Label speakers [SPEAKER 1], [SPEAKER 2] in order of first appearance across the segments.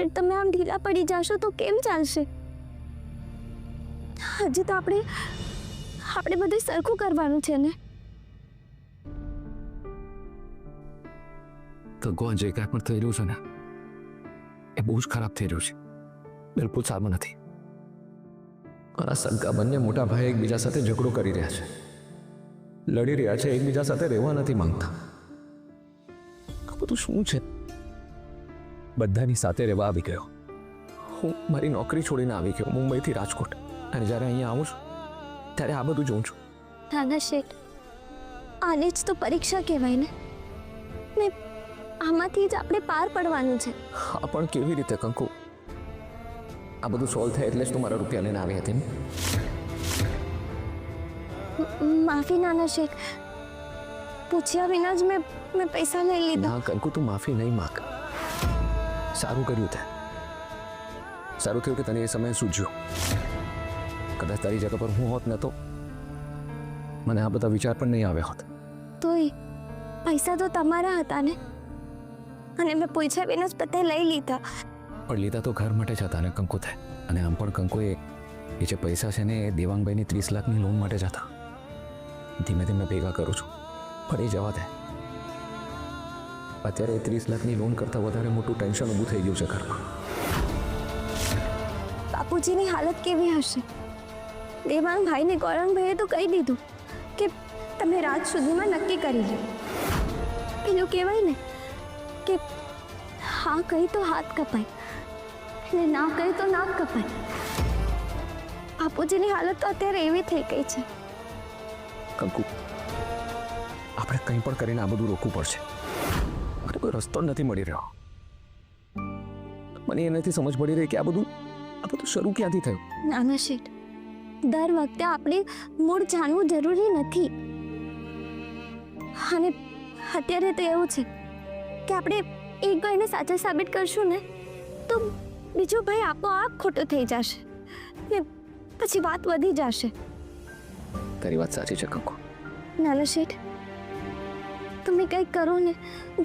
[SPEAKER 1] શેઠ, તમે આમ ઢીલા પડી જશો તો કેમ ચાલશે? હજી તો આપણે બધું સરખું કરવાનું છે ને.
[SPEAKER 2] તો ગોન જે કાંઈ પણ થઈ રહ્યું છે ને એ બહુ જ ખરાબ થઈ રહ્યું છે. બિલકુલ સારું નથી. મારા સગા બંને મોટા ભાઈ એકબીજા સાથે ઝઘડો કરી રહ્યા છે, લડી રહ્યા છે, એકબીજા સાથે રહેવા નથી માંગતા. આ બધું શું છે? બધાની સાથે રહેવા આવી ગયો. હું મારી નોકરી છોડીને આવી ગયો મુંબઈથી રાજકોટ, અને જ્યારે અહીંયા આવું છું ત્યારે આ બધું જોઉં છું.
[SPEAKER 1] નાના શેઠ, આને જ તો પરીક્ષા કહેવાય ને. આમાંથી જ આપણે પાર પડવાનું છે.
[SPEAKER 2] હા, પણ કેવી રીતે કંકુ? આ બધું સોલ્વ થાય એટલે જ તું મારા રૂપિયા લઈને આવી હતી ને?
[SPEAKER 1] માફી નાના શેઠ, પૂછ્યા વિના જ મેં પૈસા લઈ લીધા.
[SPEAKER 2] ના કંકુ, તું માફી નહીં માંગ. સારું કર્યું તે. સારું થયું કે તને એ સમયે સૂઝ્યું. કદાચ તારી જગ્યા પર હું હોત ને તો મને આ બધા વિચાર પણ નહીં આવ્યા હોત.
[SPEAKER 1] તોય પૈસા તો તમારા હતા ને, અને મેં પૂછ્યા વિના જ બધા લઈ લીધા.
[SPEAKER 2] પણ લીધા તો ઘર માટે જ હતા ને કંકુ તે. અને આમ પણ કંકુ એ જે પૈસા છે ને એ દેવાંગભાઈની 30 લાખની લોન માટે જ હતા. ધીમે ધીમે ભેગા કરું છું, પણ એ જવા દે. અત્યારે 30 લાખની લોન કરતાં વધારે મોટું ટેન્શન ઊભું થઈ ગયું છે ઘરમાં.
[SPEAKER 1] બાપુજીની હાલત કેવી હશે? દેવાંગભાઈને ગૌરંગભાઈએ તો કહી દીધું કે તમે રાત સુધીમાં નક્કી કરી લો. પેલું કહેવાય ને કે હા કહી તો હાથ કપાય, અને ના કહી તો નાક કપાય. બાપુજીની હાલત તો અત્યારે એવી થઈ ગઈ છે.
[SPEAKER 2] કંકુ, આપણે કંઈ પણ કરીને આ બધું રોકવું પડશે. મને કોઈ રસ્તો નથી મળી રહ્યો. મને એ નથી સમજ પડી રહી કે આ બધું શરૂ ક્યાંથી થયું.
[SPEAKER 1] નાના શેઠ, દર વખતે આપણે મૂળ જાણવું જરૂરી નથી. અને અત્યારે તો એવું છે કે આપણે એક ભાઈને સાચા સાબિત કરશું ને તો બીજો ભાઈ આપોઆપ ખોટો થઈ જશે ને પછી વાત વધી જશે.
[SPEAKER 2] તારી વાત સાચી છે કંકુ.
[SPEAKER 1] નાના શેઠ, તમે કંઈક કરો ને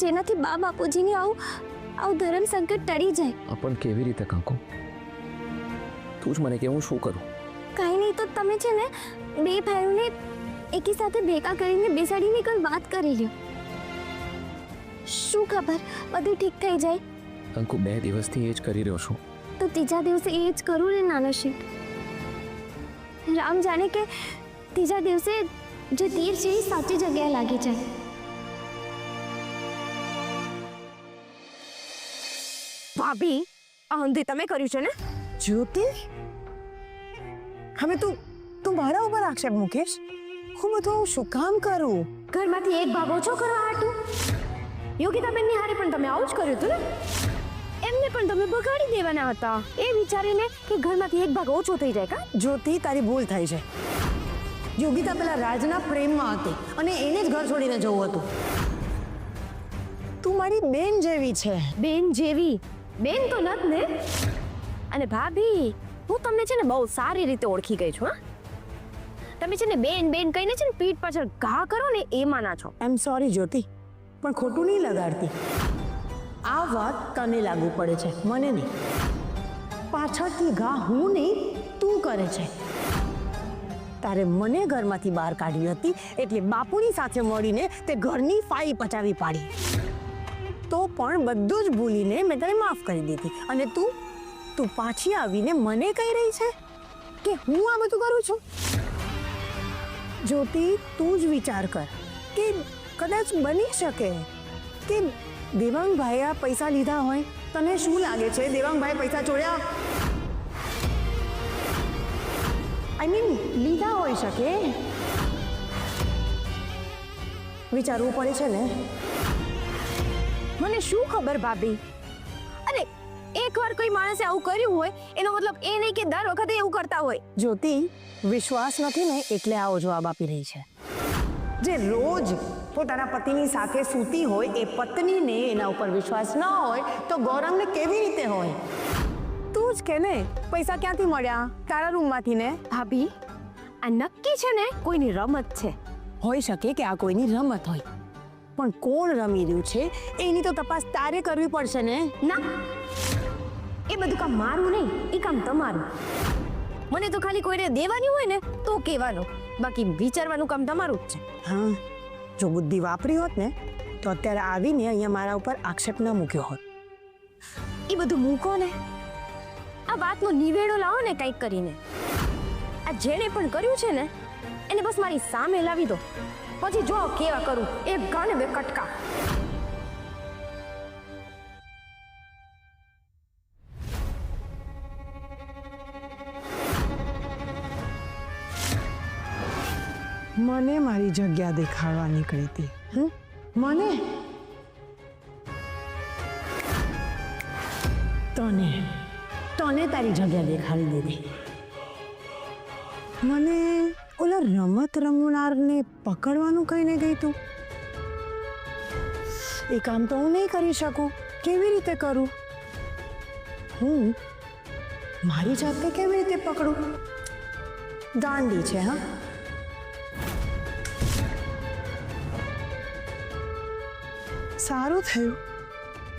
[SPEAKER 1] જેનાથી બા બાપુજીની આવું ધર્મ સંકટ ટળી જાય.
[SPEAKER 2] પણ કેવી રીતે કંકુ? તું જ મને કે હું શું કરું?
[SPEAKER 1] કાંઈ નહીં તો તમે છે ને બે ભાઈઓને એકી સાથે ભેગા કરીને બેસાડીને કોઈ વાત કરી લ્યો. શું ખબર બધું ઠીક થઈ જાય.
[SPEAKER 2] કંકુ, 2 દિવસથી એ જ કરી રહ્યો છું.
[SPEAKER 1] તો ત્રીજા દિવસે એ જ કરું ને નાના શેઠ. રામ જાણે કે ત્રીજા દિવસે જે તીર છે એ સાચી જગ્યાએ લાગી જાય.
[SPEAKER 3] ભાભી, આ હંધી તમે કર્યું છે ને?
[SPEAKER 4] જ્યોતિ, હવે તું મારા ઉપર આક્ષેપ મૂકીશ? હું બધું શું કામ કરું?
[SPEAKER 3] ઘરમાંથી એક ભાગ ઓછો કરવા હાટું યોગિતાબેનની હારે પણ તમે આવું જ કર્યું હતું ને? એમને પણ તમે બગાડી દેવાના હતા એ વિચારીને કે ઘરમાંથી એક ભાગ ઓછો થઈ જાય. કા
[SPEAKER 4] જ્યોતિ, તારી ભૂલ થાય છે. યોગિતા પેલા રાજના પ્રેમમાં હતી અને એને જ ઘર છોડીને જવું હતું. તું મારી બેન જેવી છે.
[SPEAKER 3] બેન જેવી? બેન તો નત ને. અને ભાભી, હું તમને છે ને બહુ સારી રીતે ઓળખી ગઈ છું. હા, તમે છે ને બેન બેન કહીને છે ને પીઠ પાછળ ઘા કરો ને એમાં ના છો.
[SPEAKER 4] આઈ એમ સોરી જ્યોતિ, પણ ખોટું નહીં લગાડતી. આ વાત તને લાગુ પડે છે, મને નહીં. પાછળથી ઘા હું નહીં તું કરે છે. તારે મને ઘરમાંથી બહાર કાઢી હતી એટલે બાપુની સાથે મળીને તે ઘરની ફાઈ પચાવી પાડી. તો પણ બધું જ ભૂલીને મેં તને માફ કરી દીધી. અને તું પાછી આવીને મને કહી રહી છે કે હું આ બધું કરું છું? જ્યોતિ, તું જ વિચાર કર કે કદાચ બની શકે કે દેવાંગભાઈએ આ પૈસા લીધા હોય. તને શું લાગે છે દેવાંગભાઈ પૈસા ચોર્યા? આઈ મીન લીધા હોઈ શકે. વિચારવું પડે છે ને.
[SPEAKER 3] મને શું ખબર ભાભી? અરે એકવાર કોઈ માણસે આવું કર્યું હોય એનો મતલબ એ નહીં કે દર વખતે એવું કરતા હોય.
[SPEAKER 4] જ્યોતિ, વિશ્વાસ નથી ને એટલે આવો જવાબ આપી રહી છે. જે રોજ પોતાના પતિની સાથે સૂતી હોય એ પત્નીને એના ઉપર વિશ્વાસ ન હોય તો ગૌરંગને કેવી રીતે હોય? તું જ કે ને પૈસા ક્યાંથી મળ્યા? તારા રૂમમાંથી ને.
[SPEAKER 3] ભાભી, આ નક્કી છે ને કોઈની રમત છે.
[SPEAKER 4] હોઈ શકે કે આ કોઈની રમત હોય, પણ કોણ રમી રહ્યું છે એની તો તપાસ તારે કરવી પડશે ને.
[SPEAKER 3] ના, એ બધું કામ મારું નહીં, એ કામ તમારું. મને તો ખાલી કોઈને દેવાની હોય ને તો કહેવાનું, બાકી વિચારવાનું કામ તમારું જ છે.
[SPEAKER 4] હા, જો બુદ્ધિ વાપરી હોત ને તો અત્યારે આવીને અહીંયા મારા ઉપર આક્ષેપ ન મૂક્યો હોત.
[SPEAKER 3] એ બધું મૂકો ને, આ વાતનો નિવેડો લાવો ને કંઈક કરીને. આ જેણે પણ કર્યું છે ને એને બસ મારી સામે લાવી દો, પછી જો કેવા કરું, એક ઘા ને બે કટકા.
[SPEAKER 4] મને મારી જગ્યા દેખાડવા નીકળી હતી. મને તને તને તારી જગ્યા દેખાડી દીધી. મને ઓલા રમત રમનારને પકડવાનું કહીને ગઈ તું. એ કામ તો હું નહીં કરી શકું. કેવી રીતે કરું? હું મારી જાતને કેવી રીતે પકડું? ગાંડી છે. હા, સારું થયું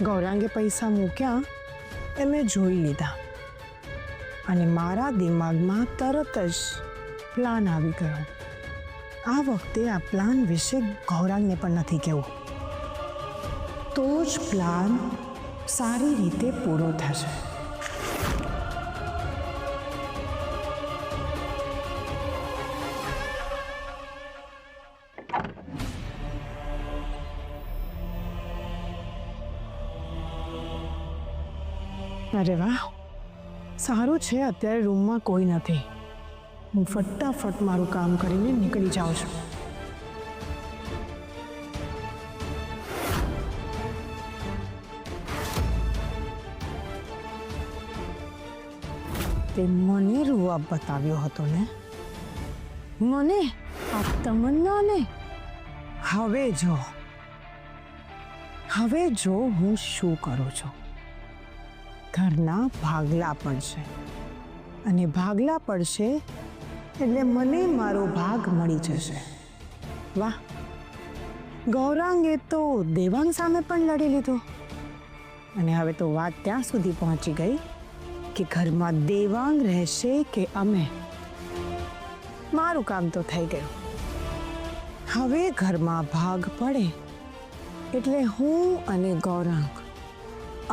[SPEAKER 4] ગૌરાંગે પૈસા મૂક્યા એ મેં જોઈ લીધા અને મારા દિમાગમાં તરત જ પ્લાન આવી ગયો. આ વખતે આ પ્લાન વિશે ગૌરાંગને પણ નથી કહેવું, તો જ પ્લાન સારી રીતે પૂરો થશે. અરે વાહ, સારું છે અત્યારે રૂમમાં કોઈ નથી. હું ફટાફટ મારું કામ કરીને નીકળી જાઉં છું. તે મને રૂઆબ બતાવ્યો હતો ને, મને આ તમન્નાને. હવે જો હું શું કરું છું. ઘરના ભાગલા પડશે અને ભાગલા પડશે એટલે મને મારો ભાગ મળી જશે. વાહ, ગૌરાંગે તો દેવાંગ સામે પણ લડી લીધું અને હવે તો વાત ત્યાં સુધી પહોંચી ગઈ કે ઘરમાં દેવાંગ રહેશે કે અમે. મારું કામ તો થઈ ગયું. હવે ઘરમાં ભાગ પડે એટલે હું અને ગૌરાંગ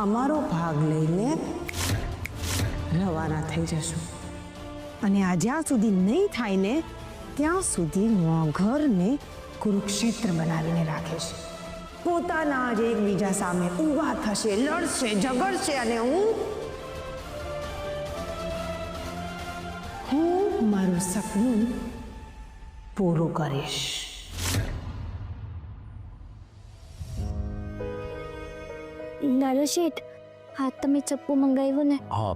[SPEAKER 4] અમારો ભાગ લઈને રવાના થઈ જશું. અને આ જ્યાં સુધી નહીં થાય ને ત્યાં સુધી હું આ ઘરને કુરુક્ષેત્ર બનાવીને રાખીશ. પોતાના જ એકબીજા સામે ઊભા થશે, લડશે, ઝઘડશે અને હું મારું સપનું પૂરું કરીશ.
[SPEAKER 1] નાનો શેઠ, હા તમે ચપ્પુ મંગાવ્યું ને?
[SPEAKER 2] હા,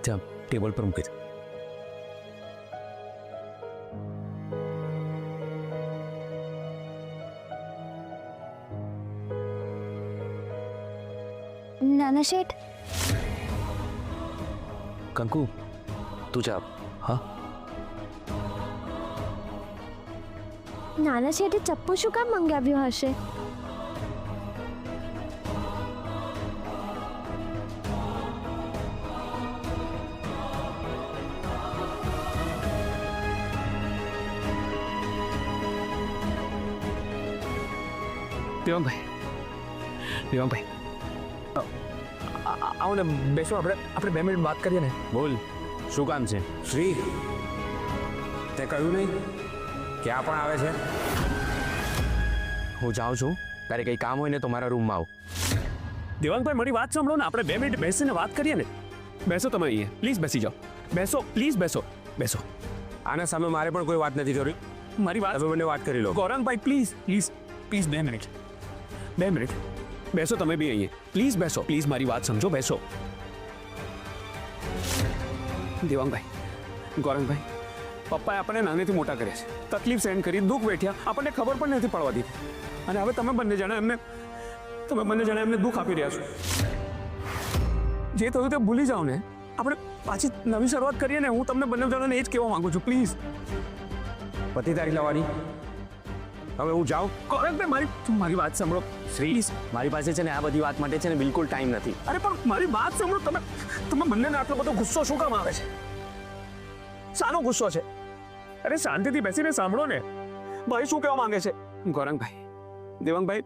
[SPEAKER 2] ત્યાં ટેબલ પર મૂકી દે.
[SPEAKER 1] નાના શેઠ,
[SPEAKER 2] કંકુ તું જા. હા,
[SPEAKER 1] નાના શેઠે ચપ્પુ શું કામ મંગાવ્યું હશે?
[SPEAKER 2] દેવાંગભાઈ, આવો ને, બેસો. આપણે 2 મિનિટ વાત કરીએ ને.
[SPEAKER 5] બોલ, શું કામ છે? શ્રી, તે કહ્યું નહીં કે આ પણ આવે છે? હું જાઉં છું, તારે કંઈ કામ હોય ને તો મારા રૂમમાં આવ.
[SPEAKER 6] દેવાંગભાઈ, મારી વાત સાંભળો ને, આપણે 2 મિનિટ બેસીને વાત કરીએ ને. બેસો તમે અહીંયા, પ્લીઝ બેસી જાઓ. બેસો, પ્લીઝ બેસો.
[SPEAKER 5] આના સામે મારે પણ કોઈ વાત નથી કરવી.
[SPEAKER 6] મારી વાત
[SPEAKER 5] તમે બંને વાત કરી લો.
[SPEAKER 6] Gaurangbhai, please 2 minute. બેસો તમે બી અહીંયા, પ્લીઝ બેસો. પ્લીઝ મારી વાત સમજો, બેસો. દેવાંગભાઈ, ગૌરાંગભાઈ, પપ્પાએ આપણને નાનેથી મોટા કર્યા છે, તકલીફ સહન કરી, દુઃખ વેઠ્યા, આપણને ખબર પણ નથી પડવા દીધી. અને હવે તમે બંને જણા એમને દુઃખ આપી રહ્યા છો. જે થયું તે ભૂલી જાઓ ને, આપણે પાછી નવી શરૂઆત કરીએ ને. હું તમને બંને જણાને એ જ કહેવા માંગુ છું, પ્લીઝ.
[SPEAKER 5] પતિ તારીખ લાવવાની હવે હું જાઉં?
[SPEAKER 6] ગૌરંગભાઈ મારી વાત સાંભળો
[SPEAKER 5] શ્રી, મારી પાસે છે ને આ બધી વાત માટે છે ને બિલકુલ ટાઈમ નથી.
[SPEAKER 6] અરે પણ મારી વાત સાંભળો. તમે બંનેને આટલો બધો ગુસ્સો શું કામ આવે છે? શાનો ગુસ્સો છે? અરે શાંતિથી બેસીને સાંભળો ને. ભાઈ શું કહેવા માંગે છે? ગૌરંગભાઈ, દેવાંગભાઈ,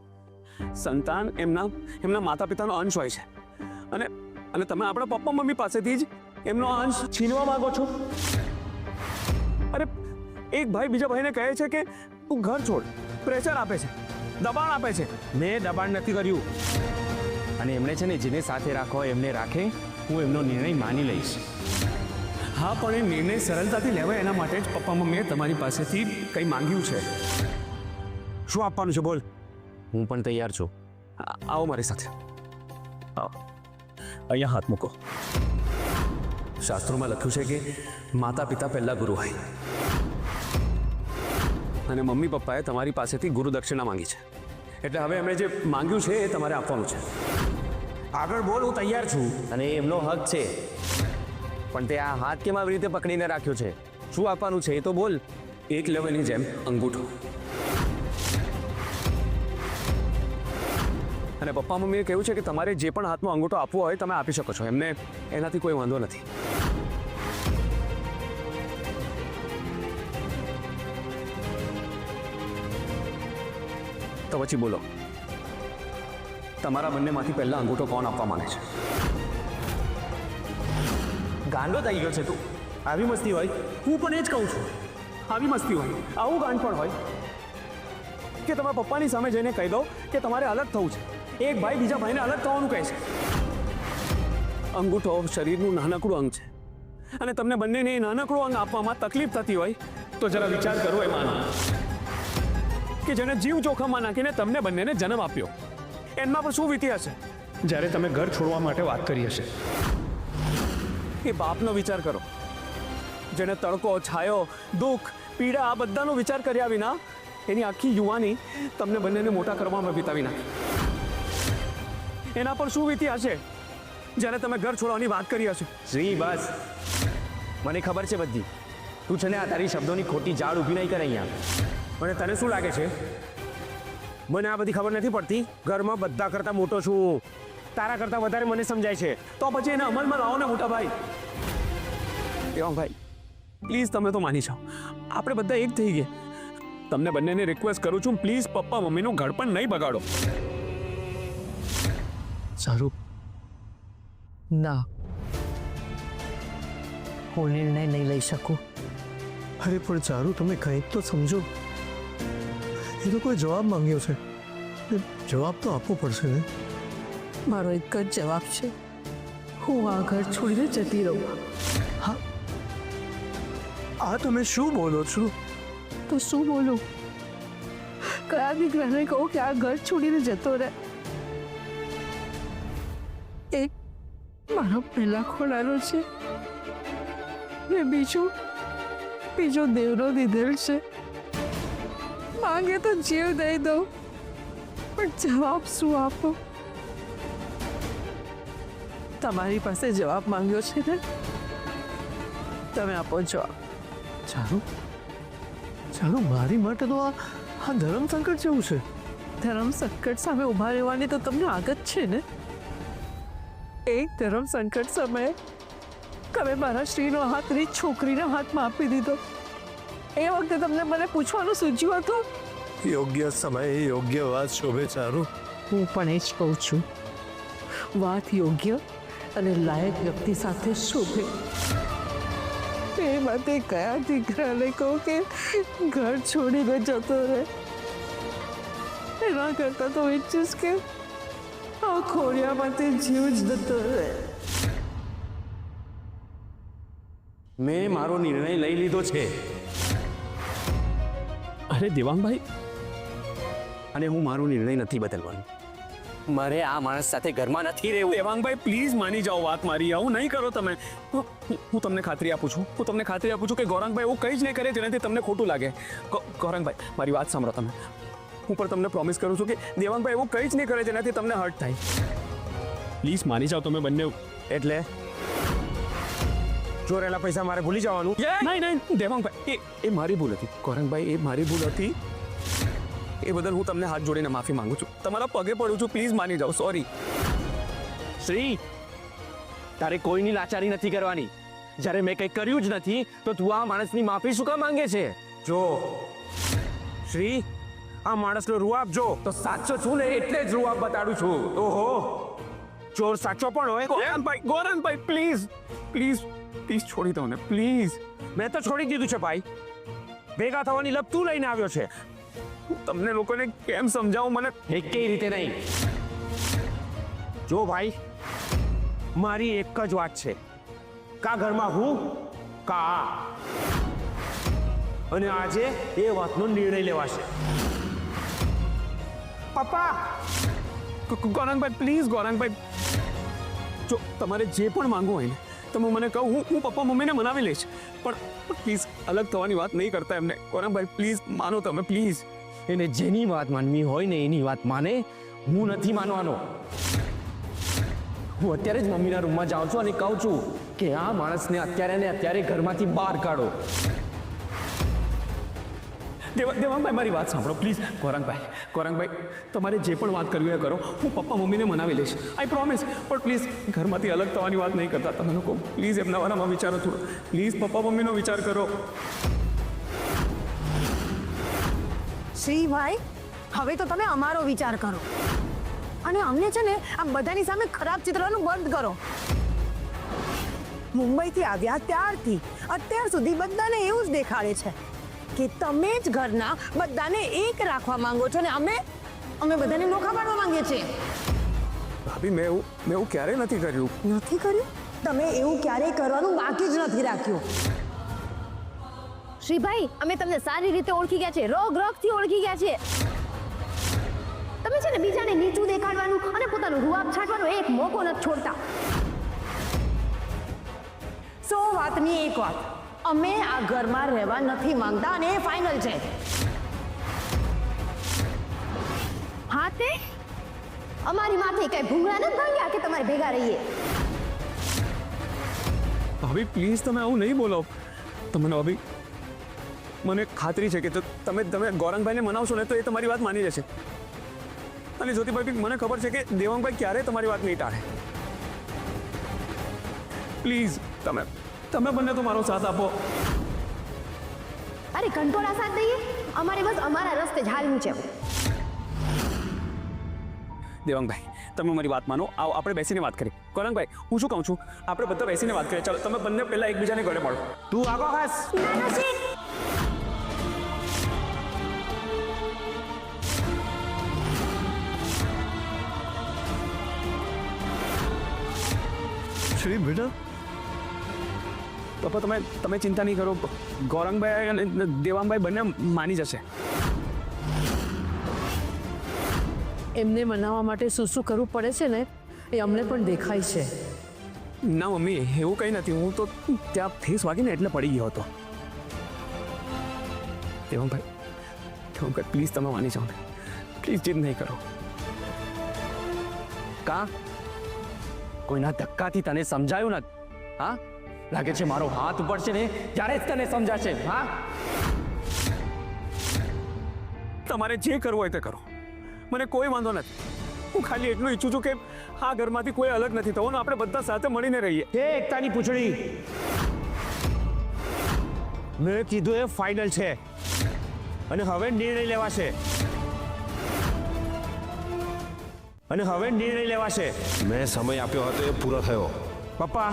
[SPEAKER 6] સંતાન એમના માતા પિતાનો અંશ હોય છે અને તમે આપણા પપ્પા મમ્મી પાસેથી જ એમનો અંશ છીનવા માંગો છો. અરે એક ભાઈ બીજા ભાઈને કહે છે કે તું ઘર છોડ, પ્રેશર આપે છે, દબાણ આપે છે.
[SPEAKER 5] મેં દબાણ નથી કર્યું અને એમણે છે ને જેને સાથે રાખો એમને રાખે. હું એમનો નિર્ણય માની લઈશ.
[SPEAKER 6] હા, પણ એ નિર્ણય સરળતાથી લેવાય એના માટે જ પપ્પા મમ્મીએ તમારી પાસેથી કંઈ માંગ્યું છે.
[SPEAKER 5] શું આપવાનું છે બોલ. હું પણ તૈયાર છું.
[SPEAKER 6] આવો મારી સાથે. આવો, અહીંયા હાથ મૂકો. શાસ્ત્રોમાં લખ્યું છે કે માતા પિતા પહેલા ગુરુ હોય અને મમ્મી પપ્પાએ તમારી પાસેથી ગુરુ દક્ષિણા માંગી છે. એટલે હવે એમણે જે માંગ્યું છે એ તમારે આપવાનું છે.
[SPEAKER 5] આગળ બોલ, હું તૈયાર છું. અને એ એમનો હક છે, પણ તે આ હાથ કેમ આવી રીતે પકડીને રાખ્યો છે? શું આપવાનું છે એ તો બોલ.
[SPEAKER 6] એક લેવલની જેમ અંગૂઠો. અને પપ્પા મમ્મીએ કહ્યું છે કે તમારે જે પણ હાથમાં અંગૂઠો આપવો હોય તમે આપી શકો છો. એમને એનાથી કોઈ વાંધો નથી. તો પછી બોલો, તમારા બંનેમાંથી પહેલા અંગૂઠો કોણ આપવા માંગે છે?
[SPEAKER 5] ગાંડો થઈ ગયો છે તું? આવી મસ્તી હોય?
[SPEAKER 6] હું પણ એ જ કહું છું. આવી મસ્તી હોય, આવું ગાંઠ પણ હોય કે તમારા પપ્પાની સામે જઈને કહી દો કે તમારે અલગ થવું છે. એક ભાઈ બીજા ભાઈને અલગ થવાનું કહે છે. અંગૂઠો શરીરનું નાનકડું અંગ છે અને તમને બંનેને એ નાનકડું અંગ આપવામાં તકલીફ થતી હોય તો જરા વિચાર કરો એમાં કે જેને જીવ જોખમમાં નાખીને તમને બંનેને જન્મ આપ્યો એમાં પણ શું વીતી હશે જ્યારે તમે ઘર છોડવા માટે વાત કરી હશે. એ બાપનો વિચાર કરો જેને તડકો, છાયો, દુઃખ, પીડા આ બધાનો વિચાર કર્યા વિના એની આખી યુવાની તમને બંનેને મોટા કરવામાં વિતાવી નાખી. એના પર શું વીતી હશે જ્યારે તમે ઘર છોડવાની વાત કરી હશે.
[SPEAKER 5] શ્રી, બસ, મને ખબર છે બધી. તું છે ને આ તારી શબ્દોની ખોટી જાળ ઊભી નહીં કરે અહીંયા. અને તને શું લાગે છે મને આ બધી ખબર નથી પડતી? ઘરમાં બધા કરતાં મોટો છું. તારા કરતાં વધારે મને સમજાય છે.
[SPEAKER 6] તો પછી એને અમલમાં લાવો ને મોટા ભાઈ. દેવાંગભાઈ, પ્લીઝ તમે તો માની જાઓ. આપણે બધા એક થઈ ગયા. તમને બંનેને રિક્વેસ્ટ કરું છું, પ્લીઝ પપ્પા મમ્મીનું ઘર પણ નહીં બગાડો.
[SPEAKER 4] સારું, ના, હું નિર્ણય નહીં લઈ શકું.
[SPEAKER 7] અરે પણ ચારુ, તમે કંઈક તો સમજો. એ તો કોઈ જવાબ માંગ્યો છે, જવાબ તો આપવો પડશે ને.
[SPEAKER 4] મારો એક જ જવાબ છે, હું આ ઘર છોડીને જતી રહું.
[SPEAKER 7] આ તમે શું બોલો છો?
[SPEAKER 4] તો શું બોલું? કયા દીકરાને કહું કે આ ઘર છોડીને જતો રહે? એક મારો પહેલા ખોલાનો છે ને બીજો દેવનો દીધેલ છે. માંગે તો જીવ દઈ દઉં, પણ જવાબ શું આપો? તમારી પાસે જવાબ માંગ્યો છે ને, તમે આપો જવાબ.
[SPEAKER 7] ચારુ, મારી માટે તો આ ધર્મ સંકટ જેવું છે.
[SPEAKER 4] ધર્મ સંકટ સામે ઊભા રહેવાની તો તમને આદત છે ને. એક ધર્મ સંકટ સમયે તમે મારા શ્રીનો હાથ ની છોકરીના હાથમાં આપી દીધો. એ વખતે તમને મને પૂછવાનું સૂચ્યું હતું?
[SPEAKER 7] યોગ્ય સમયે યોગ્ય વાત શોભે ચારુ.
[SPEAKER 4] હું પણ એ જ કહું છું, વાત યોગ્ય અને લાયક વ્યક્તિ સાથે શોભે. એ માટે કયા દીકરાને કહું કે ઘર છોડીને જતો રહે? એના કરતા તો ઈચ્છીશ કે આ ખોડિયામાંથી જીવ જ જતો રહે.
[SPEAKER 5] મેં મારો નિર્ણય લઈ લીધો છે.
[SPEAKER 6] અરે દેવાંગભાઈ,
[SPEAKER 5] અને હું મારો નિર્ણય નથી બદલવાનો. મારે આ માણસ સાથે ઘરમાં નથી રહેવું.
[SPEAKER 6] દેવાંગભાઈ પ્લીઝ માની જાઓ વાત મારી. આવું નહીં કરો તમે. હું તમને ખાતરી આપું છું કે ગૌરંગભાઈ એવું કંઈ જ નહીં કરે જેનાથી તમને ખોટું લાગે. ગૌરંગભાઈ, મારી વાત સાંભળો તમે. હું પણ તમને પ્રોમિસ કરું છું કે દેવાંગભાઈ એવું કંઈ જ નહીં કરે જેનાથી તમને હર્ટ થાય. પ્લીઝ માની જાઓ તમે બંને.
[SPEAKER 5] એટલે ચોરેલા પૈસા મારે ભૂલી જવાનું?
[SPEAKER 6] નહીં દેવાંગભાઈ, એ મારી ભૂલ હતી. ગૌરંગભાઈ, એ મારી ભૂલ હતી. એ બદલ હું તમને હાથ જોડીને માફી માંગુ છું. તમારા પગે પડું છું, પ્લીઝ માની જાઓ. સોરી.
[SPEAKER 5] શ્રી, તારે કોઈની લાચારી નથી કરવાની. જ્યારે મેં કંઈ કર્યું જ નથી તો તું આ માણસની માફી શું કામ માંગે છે? જો શ્રી, આ માણસનો રૂઆબ જો. તો સાચો છું ને એટલે જ રૂઆબ બતાડું છું. ઓહો, ચોર સાચો પણ હોય.
[SPEAKER 6] ગોરંગભાઈ પ્લીઝ પ્લીઝ પ્લીઝ છોડી દો ને પ્લીઝ.
[SPEAKER 5] મેં તો છોડી દીધું છે ભાઈ. ભેગા થવાની લપ તું લઈને આવ્યો છે.
[SPEAKER 6] તમને લોકોને કેમ સમજાવું મને?
[SPEAKER 5] એકેય રીતે નહીં. જો ભાઈ, મારી એક જ વાત છે, કા ઘરમાં હું કા આ. અને આજે એ વાતનો નિર્ણય લેવાશે. પપ્પા,
[SPEAKER 6] ગોરંગભાઈ પ્લીઝ. ગોરંગભાઈ, જો તમારે જે પણ માંગવું હોય ને તમે મને કહો, હું પપ્પા મમ્મીને મનાવી લઈશ. પણ પ્લીઝ અલગ થવાની વાત નહીં કરતા એમને. ગોરંગભાઈ પ્લીઝ માનો તમે, પ્લીઝ.
[SPEAKER 5] એને જેની વાત માનવી હોય ને એની વાત માને. હું નથી માનવાનો. હું અત્યારે જ મમ્મીના રૂમમાં જાઉં છું અને કહું છું કે આ માણસને અત્યારે ને અત્યારે ઘરમાંથી બહાર કાઢો.
[SPEAKER 6] દેવાંગભાઈ મારી વાત સાંભળો પ્લીઝ. ગોરંગભાઈ તમારે જે પણ વાત કરવી હોય કરો. હું પપ્પા મમ્મીને મનાવી લઈશ, આઈ પ્રોમિસ. પણ પ્લીઝ ઘરમાંથી અલગ થવાની વાત નહીં કરતા તમે લોકો. પ્લીઝ એમના વારામાં વિચારો થોડો. પ્લીઝ પપ્પા મમ્મીનો વિચાર કરો.
[SPEAKER 4] શ્રીભાઈ, હવે તો તમે અમારો વિચાર કરો અને અમને છે ને આ બધાની સામે ખરાબ ચિત્રનું બંધ કરો. મુંબઈથી આવ્યા ત્યારથી અત્યાર સુધી બધાને એવું જ દેખાડે છે કે તમે જ ઘરના બધાને એક રાખવા માંગો છો ને અમે બધાને નોખા પાડવા માંગીએ છીએ.
[SPEAKER 6] ભાભી મેં એવું ક્યારેય નથી કર્યું.
[SPEAKER 4] નથી કર્યું? તમે એવું ક્યારેય કરવાનું બાકી જ નથી રાખ્યું.
[SPEAKER 3] શ્રીભાઈ, અમે તમને સારી રીતે ઓળખી ગયા છે, રોગથી ઓળખી ગયા છે. તમે છે ને બીજાને નીચું દેખાડવાનું અને પોતાનું રૂઆબ છાંટવાનો એક મોકો નથી છોડતા.
[SPEAKER 4] 100 વાતની એક વાત, અમે આ ઘરમાં રહેવા નથી માંગતા અને એ ફાઇનલ છે.
[SPEAKER 3] હા, તે અમારી માથે કઈ ભૂંગળા નથી ભાંગ્યા કે તમારે ભેગા રહીએ.
[SPEAKER 6] ભાભી પ્લીઝ તમે આવું નહીં બોલો. તમને ભાભી મને ખાતરી છે કે તમે ગોરંગભાઈને મનાવશો ને તો એ તમારી વાત માની જશે. અને જ્યોતિભાઈ મને ખબર છે કે દેવાંગભાઈ ક્યારેય તમારી વાત નહીં ટાળે. પ્લીઝ તમે બંને તો મારો સાથ આપો.
[SPEAKER 3] અરે કંટોળા સાથ દઈએ, અમારે બસ અમારા રસ્તે જ હાલવું છે.
[SPEAKER 6] દેવાંગભાઈ તમે મારી વાત માનો, આવો આપણે બેસીને વાત કરીએ. ગોરંગભાઈ હું શું કહું છું, આપણે બધા બેસીને વાત કરીએ. ચાલો તમે બંને પહેલા એકબીજાને ગળે મળો.
[SPEAKER 5] તું આગો ખાસ.
[SPEAKER 7] શ્રી બેટા,
[SPEAKER 6] પપ્પા તમે ચિંતા નહીં કરો. ગોરંગભાઈ અને દેવાંગભાઈ બંને માની જશે.
[SPEAKER 8] એમને મનાવવા માટે શું કરવું પડે છે ને એ અમને પણ દેખાય છે.
[SPEAKER 6] ના મમ્મી એવું કંઈ નથી. હું તો ત્યાં ફેસ વાગીને એટલે પડી ગયો હતો. દેવાંગભાઈ પ્લીઝ તમે માની જાઓ ને. પ્લીઝ જીદ નહીં કરો.
[SPEAKER 5] કા કોઈના ધક્કાથી તને સમજાયું નથી? હા, લાગે છે મારો હાથ ઉપર છે ને ત્યારે જ તને સમજાશે. હા,
[SPEAKER 6] તમારે જે કરવું હોય તે કરો, મને કોઈ વાંધો નથી. હું ખાલી એટલું ઈચ્છું છું કે આ ઘરમાંથી કોઈ અલગ નથી થવાનું. આપણે બધા સાથે મળીને રહીએ.
[SPEAKER 5] એ એકતાની પૂંછડી, મેં કીધું એ ફાઇનલ છે અને હવે નિર્ણય લેવાશે.
[SPEAKER 9] મેં સમય આપ્યો હતો એ પૂરો થયો.
[SPEAKER 5] પપ્પા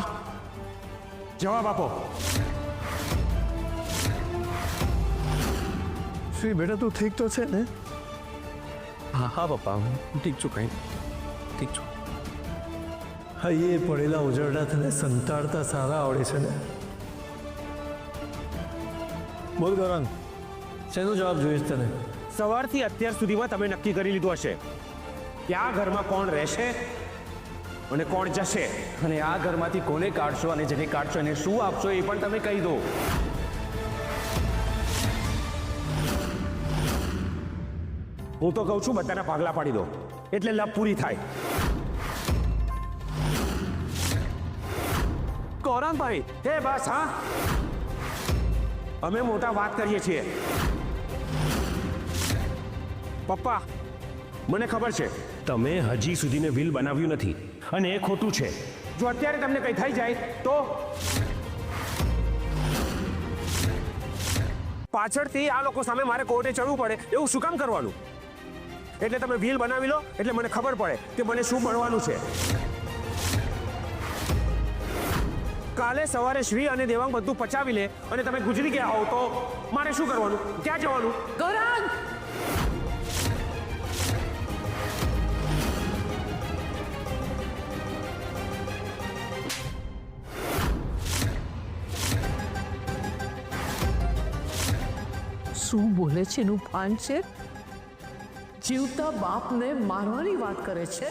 [SPEAKER 5] જવાબ આપો.
[SPEAKER 7] શ્રી બેટા તું ઠીક તો છે ને?
[SPEAKER 6] હા પપ્પા હું ઠીક છું, કંઈ ઠીક છું.
[SPEAKER 7] હા, એ પડેલા ઉજરડા તને સંતાડતા સારા આવડે છે ને. બોલ ગૌરંગ, શેનો જવાબ જોઈએ છે તને?
[SPEAKER 5] સવારથી અત્યાર સુધીમાં તમે નક્કી કરી લીધું હશે કે આ ઘરમાં કોણ રહેશે અને કોણ જશે, અને આ ઘરમાંથી કોને કાઢશો અને જેને કાઢશો એને શું આપશો એ પણ તમે કહી દો. હું તો કહું છું બધાના ભાગલા પાડી દો એટલે લપ પૂરી થાય.
[SPEAKER 6] ગૌરંગભાઈ
[SPEAKER 5] હે બસ, હા અમે મોટા વાત કરીએ છીએ. પપ્પા મને ખબર છે
[SPEAKER 9] તમે હજી સુધીને વિલ બનાવ્યું નથી અને એ ખોટું છે.
[SPEAKER 5] જો અત્યારે તમને કંઈ થઈ જાય તો પાછળથી આ લોકો સામે મારે કોર્ટે ચડવું પડે એવું શું કામ કરવાનું? એટલે તમે વિલ બનાવી લો એટલે મને ખબર પડે કે મને શું મળવાનું છે. કાલે સવારે શ્રી અને દેવાંગ બધું પચાવી લે અને તમે ગુજરી ગયા હોવ તો મારે શું કરવાનું? ક્યાં જવાનું?
[SPEAKER 8] ગૌરાંગ શું બોલે છે એનું ભાન છે? જીવતા બાપને મારવાની વાત કરે છે.